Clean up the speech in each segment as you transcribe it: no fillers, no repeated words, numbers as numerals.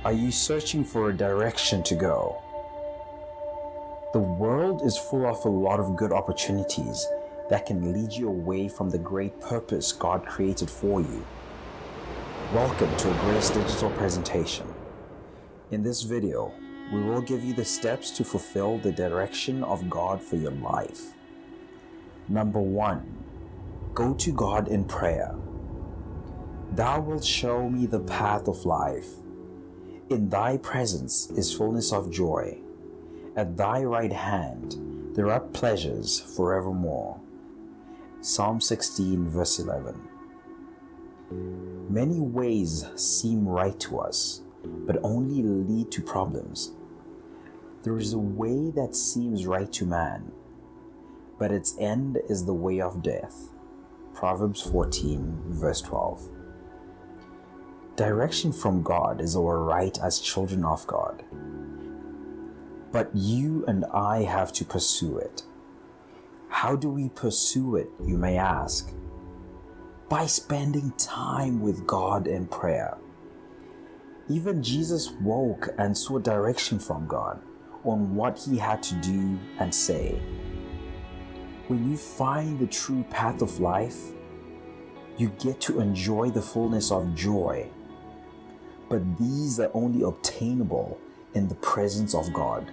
Are you searching for a direction to go? The world is full of a lot of good opportunities that can lead you away from the great purpose God created for you. Welcome to a Grace Digital presentation. In this video, we will give you the steps to fulfill the direction of God for your life. Number 1. Go to God in prayer. Thou wilt show me the path of life. In thy presence is fullness of joy. At thy right hand there are pleasures forevermore. Psalm 16 verse 11. Many ways seem right to us, but only lead to problems. There is a way that seems right to man, but its end is the way of death. Proverbs 14 verse 12. Direction from God is our right as children of God. But you and I have to pursue it. How do we pursue it, you may ask? By spending time with God in prayer. Even Jesus woke and saw direction from God on what he had to do and say. When you find the true path of life, you get to enjoy the fullness of joy. But these are only obtainable in the presence of God.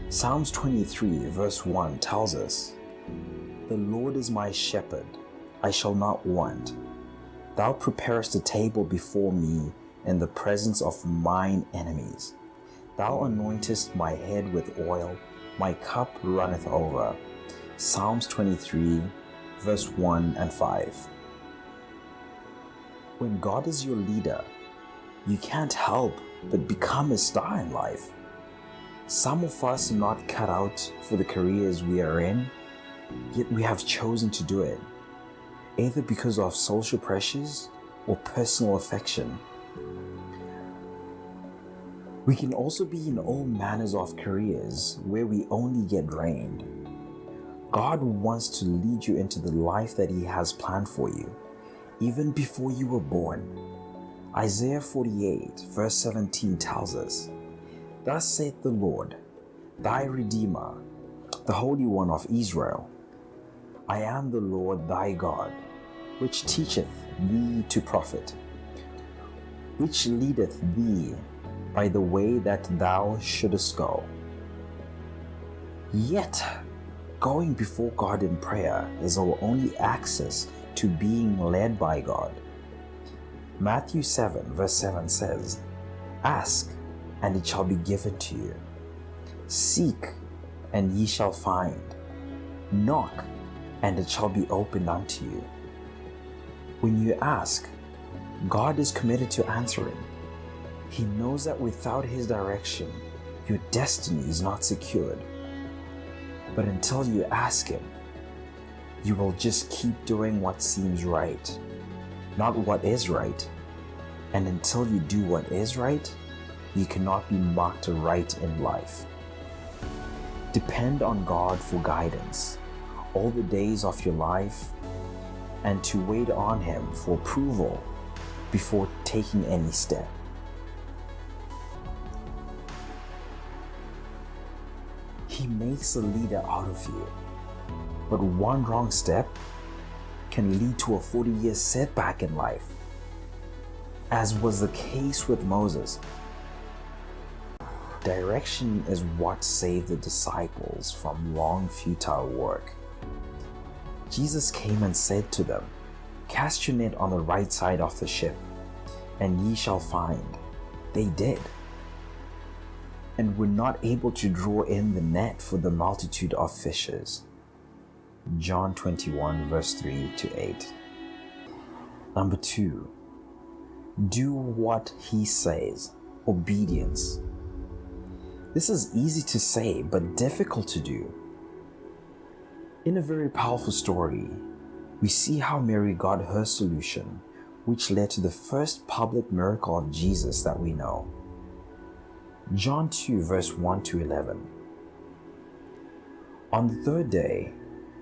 Psalms 23 verse 1 tells us, "The Lord is my shepherd, I shall not want. Thou preparest a table before me in the presence of mine enemies. Thou anointest my head with oil, my cup runneth over." Psalms 23 verse 1 and 5. When God is your leader, you can't help but become a star in life. Some of us are not cut out for the careers we are in, yet we have chosen to do it, either because of social pressures or personal affection. We can also be in all manners of careers where we only get drained. God wants to lead you into the life that He has planned for you, even before you were born. Isaiah 48 verse 17 tells us, "Thus saith the Lord, thy Redeemer, the Holy One of Israel, I am the Lord thy God, which teacheth thee to profit, which leadeth thee by the way that thou shouldest go." Yet, going before God in prayer is our only access to being led by God. Matthew 7 verse 7 says, "Ask, and it shall be given to you. Seek, and ye shall find. Knock, and it shall be opened unto you." When you ask, God is committed to answering. He knows that without His direction, your destiny is not secured. But until you ask Him, you will just keep doing what seems right, not what is right. And until you do what is right, you cannot be marked right in life. Depend on God for guidance all the days of your life, and to wait on Him for approval before taking any step. He makes a leader out of you, but one wrong step can lead to a 40-year setback in life, as was the case with Moses. Direction is what saved the disciples from long, futile work. Jesus came and said to them, "Cast your net on the right side of the ship, and ye shall find." They did, and were not able to draw in the net for the multitude of fishes. John 21 verse 3 to 8. Number 2. Do what He says. Obedience. This is easy to say, but difficult to do. In a very powerful story, we see how Mary got her solution, which led to the first public miracle of Jesus that we know. John 2 verse 1 to 11. On the third day,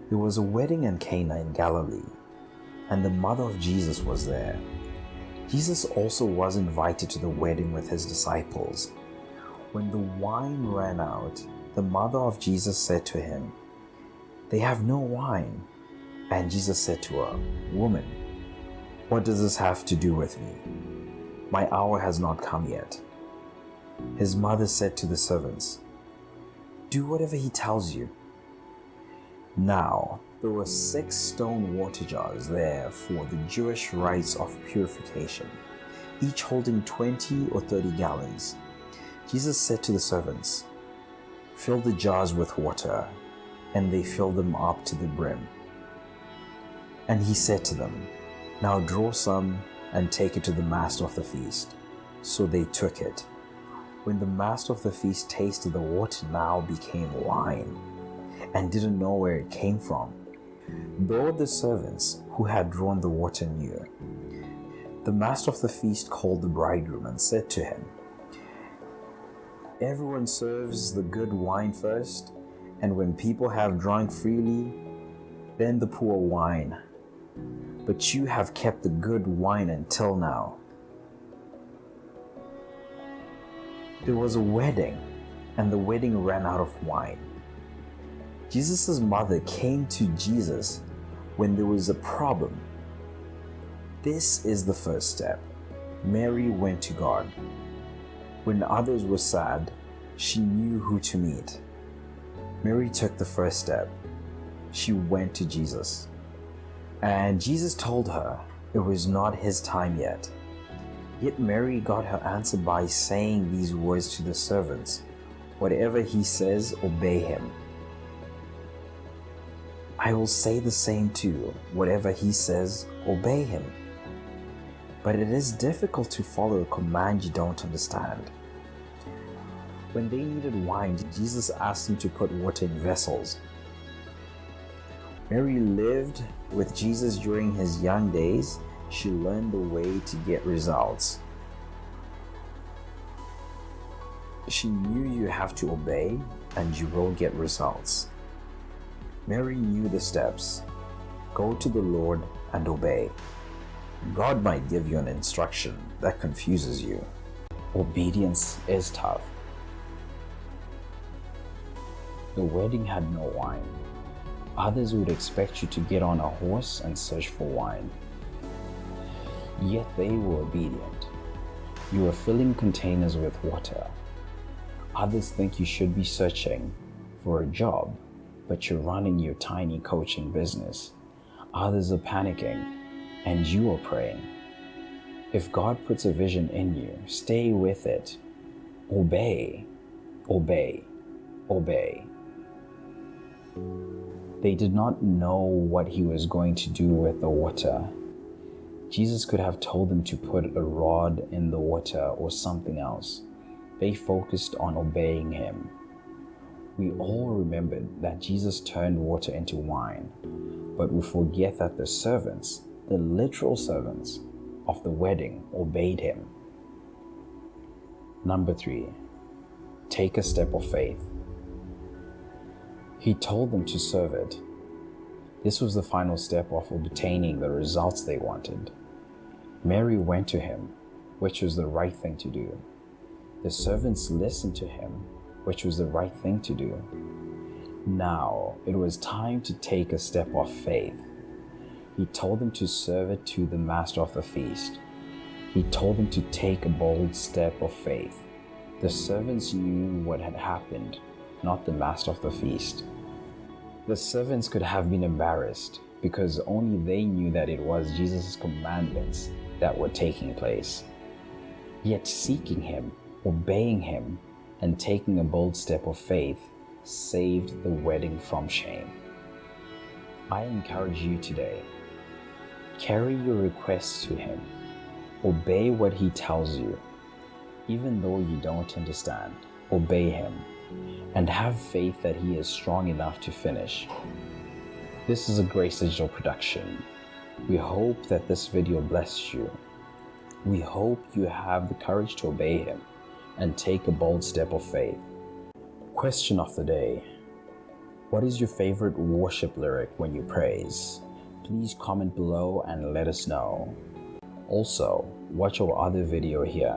there was a wedding in Cana in Galilee, and the mother of Jesus was there. Jesus also was invited to the wedding with his disciples. When the wine ran out, the mother of Jesus said to him, "They have no wine." And Jesus said to her, "Woman, what does this have to do with me? My hour has not come yet." His mother said to the servants, "Do whatever he tells you." Now, there were 6 stone water jars there for the Jewish rites of purification, each holding 20 or 30 gallons. Jesus said to the servants, "Fill the jars with water," and they filled them up to the brim. And he said to them, "Now draw some and take it to the master of the feast." So they took it. When the master of the feast tasted the water now became wine, and didn't know where it came from, though the servants who had drawn the water knew. The master of the feast called the bridegroom and said to him, "Everyone serves the good wine first, and when people have drunk freely, then the poor wine. But you have kept the good wine until now." There was a wedding, and the wedding ran out of wine. Jesus' mother came to Jesus when there was a problem. This is the first step. Mary went to God. When others were sad, she knew who to meet. Mary took the first step. She went to Jesus. And Jesus told her it was not his time yet. Yet Mary got her answer by saying these words to the servants, "Whatever he says, obey him." I will say the same too. Whatever he says, obey him. But it is difficult to follow a command you don't understand. When they needed wine, Jesus asked them to put water in vessels. Mary lived with Jesus during his young days. She learned the way to get results. She knew you have to obey and you will get results. Mary knew the steps. Go to the Lord and obey. God might give you an instruction that confuses you. Obedience is tough. The wedding had no wine. Others would expect you to get on a horse and search for wine. Yet they were obedient. You were filling containers with water. Others think you should be searching for a job, but you're running your tiny coaching business. Others are panicking, and you are praying. If God puts a vision in you, stay with it. Obey, obey, obey. They did not know what he was going to do with the water. Jesus could have told them to put a rod in the water or something else. They focused on obeying him. We all remembered that Jesus turned water into wine, but we forget that the servants, the literal servants of the wedding, obeyed him. Number 3, take a step of faith. He told them to serve it. This was the final step of obtaining the results they wanted. Mary went to him, which was the right thing to do. The servants listened to him, which was the right thing to do. Now it was time to take a step of faith. He told them to serve it to the master of the feast. He told them to take a bold step of faith. The servants knew what had happened, not the master of the feast. The servants could have been embarrassed because only they knew that it was Jesus' commandments that were taking place. Yet seeking him, obeying him, and taking a bold step of faith saved the wedding from shame. I encourage you today, carry your requests to him. Obey what he tells you. Even though you don't understand, obey him. And have faith that he is strong enough to finish. This is a Grace Digital production. We hope that this video blessed you. We hope you have the courage to obey him and take a bold step of faith. Question of the day. What is your favorite worship lyric when you praise? Please comment below and let us know. Also, watch our other video here